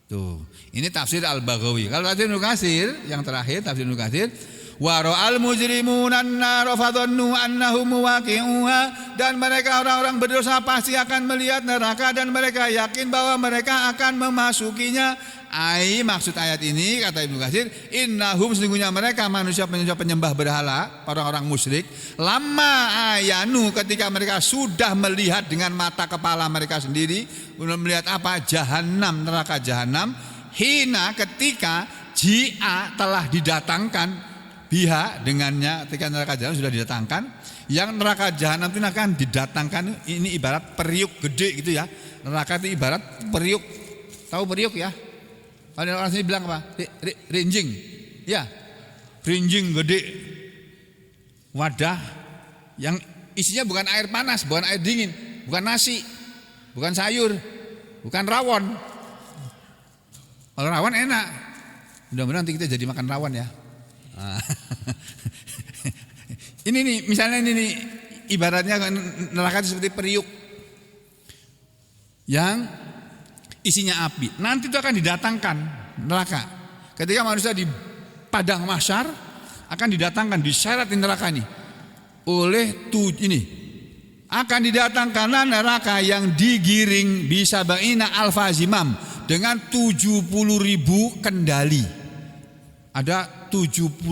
Tuh, ini tafsir Al-Baghawi. Kalau tafsir Ibnu Katsir yang terakhir, tafsir Ibnu Katsir, waro'al mujrimuna an-nar fadhannu annahum waqi'uha, dan mereka orang-orang berdosa pasti akan melihat neraka dan mereka yakin bahwa mereka akan memasukinya. Maksud ayat ini kata Ibnu Katsir, innahum, sesungguhnya mereka manusia penyembah berhala, orang-orang musyrik, lama ayanu, ketika mereka sudah melihat dengan mata kepala mereka sendiri, melihat apa? Jahannam, neraka Jahannam. Hina, ketika jia telah didatangkan, biha, dengannya, ketika neraka Jahanam sudah didatangkan. Yang neraka Jahanam itu akan didatangkan, ini ibarat periuk gede gitu ya. Neraka itu ibarat periuk. Tahu periuk ya? Ada orang sini bilang apa? Rinjing. Ya. Rinjing gede. Wadah yang isinya bukan air panas, bukan air dingin, bukan nasi, bukan sayur, bukan rawon. Kalau rawon enak. Mudah-mudahan nanti kita jadi makan rawon ya. Ini nih, misalnya ini nih, ibaratnya neraka seperti periuk yang isinya api. Nanti itu akan didatangkan neraka. Ketika manusia di padang mahsyar akan didatangkan, diseret di neraka ini oleh ini akan didatangkan neraka yang digiring bisa ba'ina alfazimam, dengan 70.000 kendali. Ada 70.000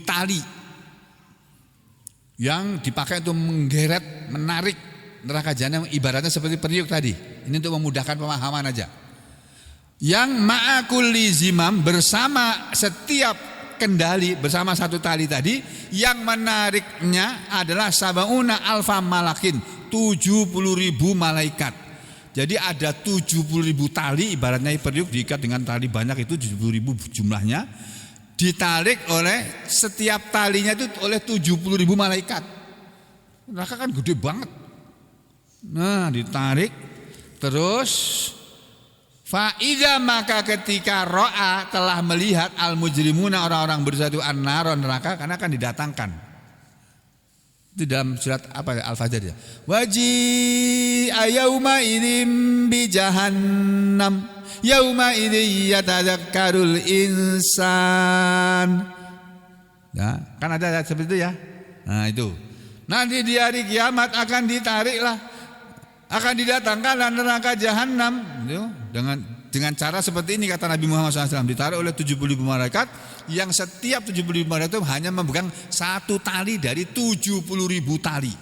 tali yang dipakai untuk menggeret, menarik neraka Jahanam, ibaratnya seperti periuk tadi. Ini untuk memudahkan pemahaman aja. Yang ma'akulli zimam, bersama setiap kendali, bersama satu tali tadi, yang menariknya adalah sabauna alfa malakin, 70.000 malaikat. Jadi ada 70.000 tali, ibaratnya periuk diikat dengan tali banyak, itu 70.000 jumlahnya. Ditarik oleh setiap talinya itu oleh 70.000 malaikat. Neraka kan gede banget. Nah, ditarik terus fa'idza, maka ketika ro'a, telah melihat al-mujrimuna, orang-orang berdosa itu an-nar, neraka, karena akan didatangkan. Itu dalam surat apa ya, Al-Fajr ya. Waji ayauma idim bi jahannam yauma idzi yatadzakkarul insan. Ya, kan ada seperti itu ya. Nah, itu. Nanti di hari kiamat akan ditariklah, akan didatangkan neraka Jahanam itu dengan Dengan cara seperti ini kata Nabi Muhammad SAW, ditarik oleh 70.000 malaikat yang setiap 70.000 malaikat itu hanya memegang satu tali dari 70.000 tali.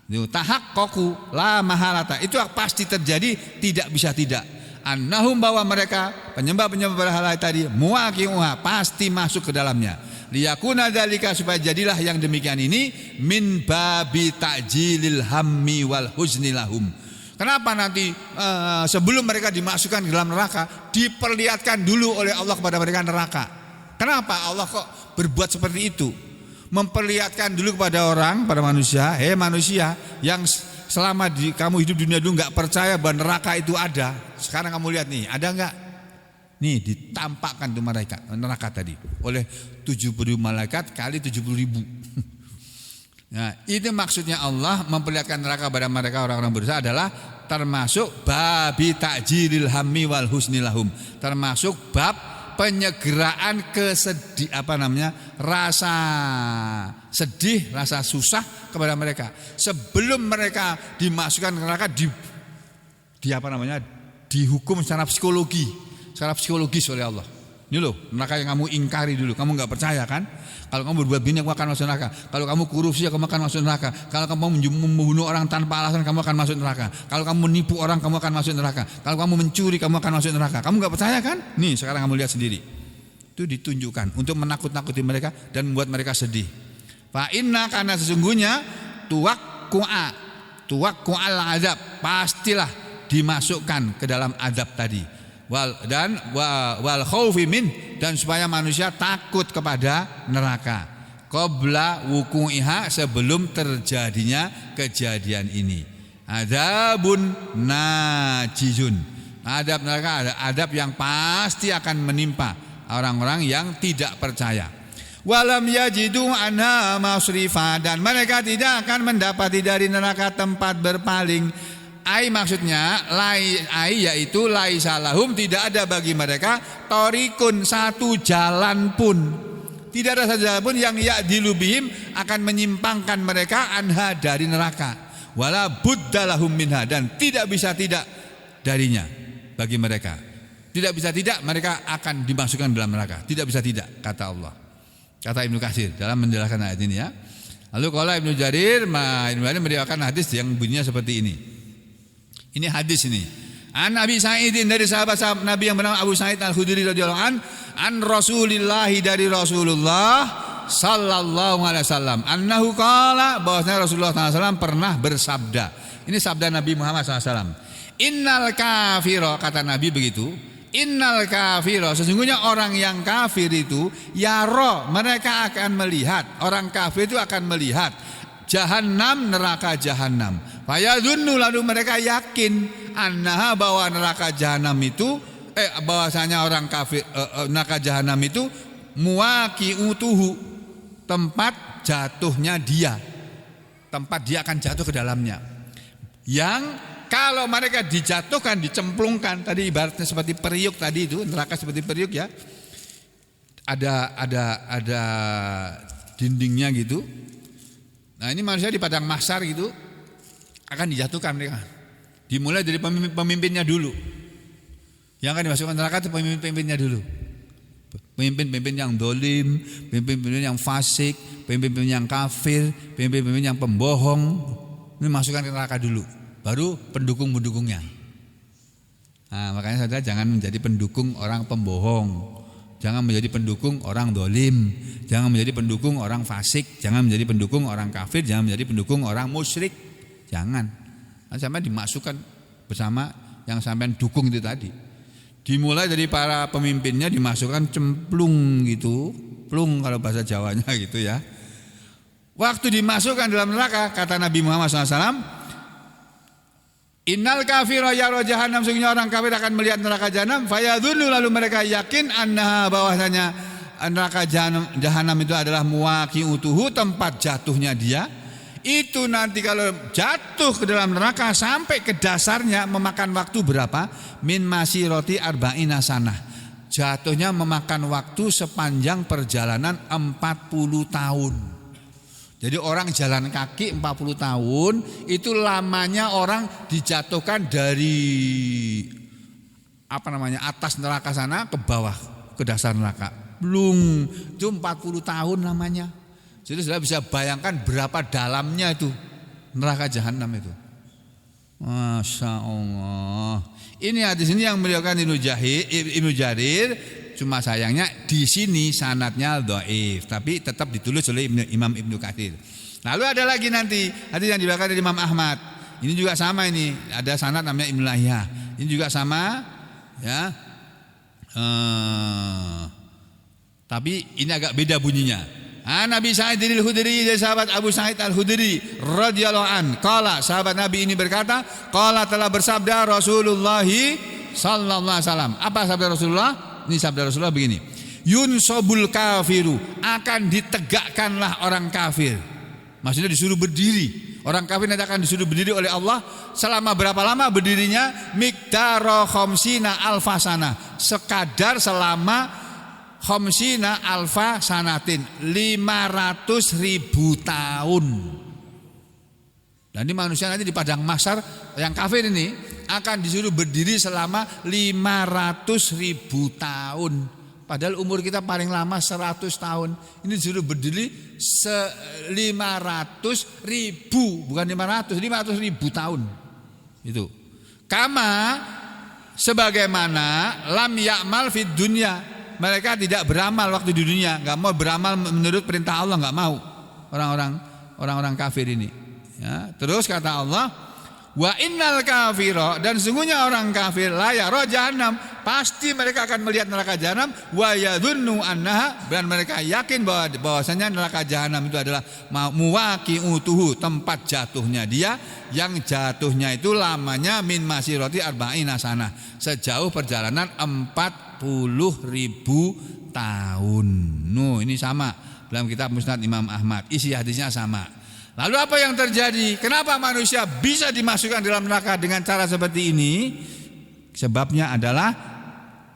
Tahakkoku la mahalata, itu pasti terjadi, tidak bisa tidak. Annahum, bahwa mereka penyembah-penyembah berhala tadi muwaqi'uha, pasti masuk ke dalamnya. Liyakuna dzalika, supaya jadilah yang demikian ini min babi ta'jilil hammi wal huzni lahum. Kenapa nanti sebelum mereka dimasukkan ke dalam neraka diperlihatkan dulu oleh Allah kepada mereka neraka? Kenapa Allah kok berbuat seperti itu? Memperlihatkan dulu kepada orang, pada manusia, manusia yang selama kamu hidup di dunia dulu nggak percaya bahwa neraka itu ada. Sekarang kamu lihat nih, ada nggak? Nih ditampakkan tuh neraka tadi oleh 70.000 malaikat kali 70.000. Nah, itu maksudnya Allah memperlihatkan neraka pada mereka orang-orang berdosa adalah termasuk babi ta'jilil hammi wal husni lahum, termasuk bab penyegeraan rasa sedih, rasa susah kepada mereka sebelum mereka dimasukkan ke neraka, dihukum secara psikologis oleh Allah. Ini loh neraka yang kamu ingkari dulu, kamu nggak percaya kan? Kalau kamu berbuat begini, kamu akan masuk neraka. Kalau kamu korupsi, kamu akan masuk neraka. Kalau kamu membunuh orang tanpa alasan, kamu akan masuk neraka. Kalau kamu menipu orang, kamu akan masuk neraka. Kalau kamu mencuri, kamu akan masuk neraka. Kamu nggak percaya kan? Nih sekarang kamu lihat sendiri. Itu ditunjukkan untuk menakut-nakuti mereka dan membuat mereka sedih. Fa inna, karena sesungguhnya tuwaqqu'al azab, pastilah dimasukkan ke dalam azab tadi. Wal khaufi min, dan supaya manusia takut kepada neraka qabla wuqu'iha, sebelum terjadinya kejadian ini. Adzabun najizun, adab neraka ada adab yang pasti akan menimpa orang-orang yang tidak percaya. Walam yajidu anha masrifa, dan mereka tidak akan mendapati dari neraka tempat berpaling. Maksudnya yaitu laisa lahum, tidak ada bagi mereka torikun, satu jalan pun, tidak ada satu jalan pun yang ya'dilu bihim, akan menyimpangkan mereka anha, dari neraka. Wala budda lahum minha, dan tidak bisa tidak darinya bagi mereka. Tidak bisa tidak mereka akan dimasukkan dalam neraka. Tidak bisa tidak, kata Allah. Kata Ibnu Katsir dalam menjelaskan ayat ini ya. Lalu kalau Ibnu Jarir meriwayatkan hadis yang bunyinya seperti ini. Ini hadis ini. An Abi Sa'idin, dari sahabat Nabi yang bernama Abu Sa'id Al-Khudri radhiyallahu an Rasulillah, dari Rasulullah sallallahu alaihi wasallam, annahu qala, bahwasanya Rasulullah sallallahu alaihi wasallam pernah bersabda. Ini sabda Nabi Muhammad sallallahu alaihi wasallam. Innal kafira, kata Nabi begitu. Innal kafira, sesungguhnya orang yang kafir itu yara, mereka akan melihat, orang kafir itu akan melihat Jahannam, neraka Jahannam. Fayadunnu, lalu mereka yakin annaha, bahwa neraka Jahannam itu bahwasanya orang kafir neraka Jahannam itu muwaqi'utuhu, tempat jatuhnya dia, tempat dia akan jatuh ke dalamnya. Yang kalau mereka dijatuhkan, dicemplungkan, tadi ibaratnya seperti periuk tadi itu, neraka seperti periuk ya. Ada dindingnya gitu. Nah, ini manusia di padang mahsyar gitu akan dijatuhkan mereka. Dimulai dari pemimpinnya dulu. Yang akan dimasukkan neraka itu pemimpinnya dulu. Pemimpin-pemimpin yang dolim, pemimpin-pemimpin yang fasik, pemimpin-pemimpin yang kafir, pemimpin-pemimpin yang pembohong. Ini masukkan ke neraka dulu, baru pendukung-pendukungnya. Nah, makanya saudara jangan menjadi pendukung orang pembohong. Jangan menjadi pendukung orang dolim, jangan menjadi pendukung orang fasik, jangan menjadi pendukung orang kafir, jangan menjadi pendukung orang musyrik. Jangan. Sampai dimasukkan bersama yang sampean dukung itu tadi. Dimulai dari para pemimpinnya dimasukkan cemplung gitu, plung kalau bahasa Jawanya gitu ya. Waktu dimasukkan dalam neraka, kata Nabi Muhammad SAW, innal kafira yara jahannam, sesungguhnya orang kafir akan melihat neraka Jahannam. Fayadhunnu, lalu mereka yakin annaha, bahwasanya neraka Jahannam itu adalah muwaqi'utuhu, tempat jatuhnya dia. Itu nanti kalau jatuh ke dalam neraka sampai ke dasarnya memakan waktu berapa? Min masiroti arba'ina sanah. Jatuhnya memakan waktu sepanjang perjalanan 40 tahun. Jadi orang jalan kaki 40 tahun itu lamanya orang dijatuhkan dari atas neraka sana ke bawah ke dasar neraka. Belum, itu 40 tahun namanya. Jadi sudah bisa bayangkan berapa dalamnya itu neraka jahanam itu. Masya Allah. Ini hadis ini yang meriwayatkan Ibnu Jarir. Cuma sayangnya di sini sanadnya dhaif, tapi tetap ditulis oleh Imam Ibnu Katsir. Lalu ada lagi nanti hadis yang diriwayatkan dari Imam Ahmad. Ini juga sama ini, ada sanad namanya Ibnu Lahyah. Ini juga sama, ya. Tapi ini agak beda bunyinya. Nabi Sa'id al-Khudri, dari sahabat Abu Sa'id al-Khudri radhiyallahu an, qala, sahabat Nabi ini berkata, qala, telah bersabda Rasulullah sallallahu alaihi wasallam. Apa sabda Rasulullah? Ini sabda Rasulullah begini. Yunsobul kafiru, akan ditegakkanlah orang kafir. Maksudnya disuruh berdiri. Orang kafir nanti akan disuruh berdiri oleh Allah. Selama berapa lama berdirinya? Miqdaro khamsina alfasana, sekadar selama khamsina alfa sanatin, 500.000 tahun. Dan ini manusia nanti di padang mahsyar yang kafir ini akan disuruh berdiri selama 500.000 tahun. Padahal umur kita paling lama 100 tahun. Ini disuruh berdiri 500.000, bukan 500.000 tahun. Itu. Kama sebagaimana lam ya'mal fid dunya. Mereka tidak beramal waktu di dunia, nggak mau beramal menurut perintah Allah, nggak mau orang-orang kafir ini. Ya, terus kata Allah, wa innal kafiro, dan sungguhnya orang kafir la yara jahannam, pasti mereka akan melihat neraka jahanam, wa yadhunnu annaha, dan mereka yakin bahwasanya neraka jahanam itu adalah muwaqi'utuhu, tempat jatuhnya dia, yang jatuhnya itu lamanya min masirati arba'ina sanah, sejauh perjalanan 40.000 tahun. Ini sama dalam kitab Musnad Imam Ahmad, isi hadisnya sama. Lalu apa yang terjadi? Kenapa manusia bisa dimasukkan dalam neraka dengan cara seperti ini? Sebabnya adalah,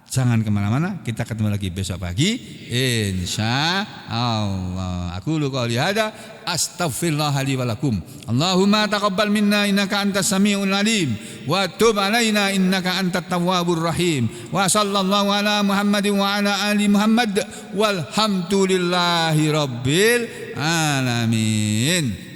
jangan kemana-mana, kita ketemu lagi besok pagi insya Allah. Aku qouli hada, astaghfirullah li wa lakum. Allahumma taqabbal minna innaka antas samiul alim wa tub alaina innaka antat tawwabur rahim. Wa sallallahu ala Muhammadin wa ala ali Muhammad walhamdulillahi rabbil alamin.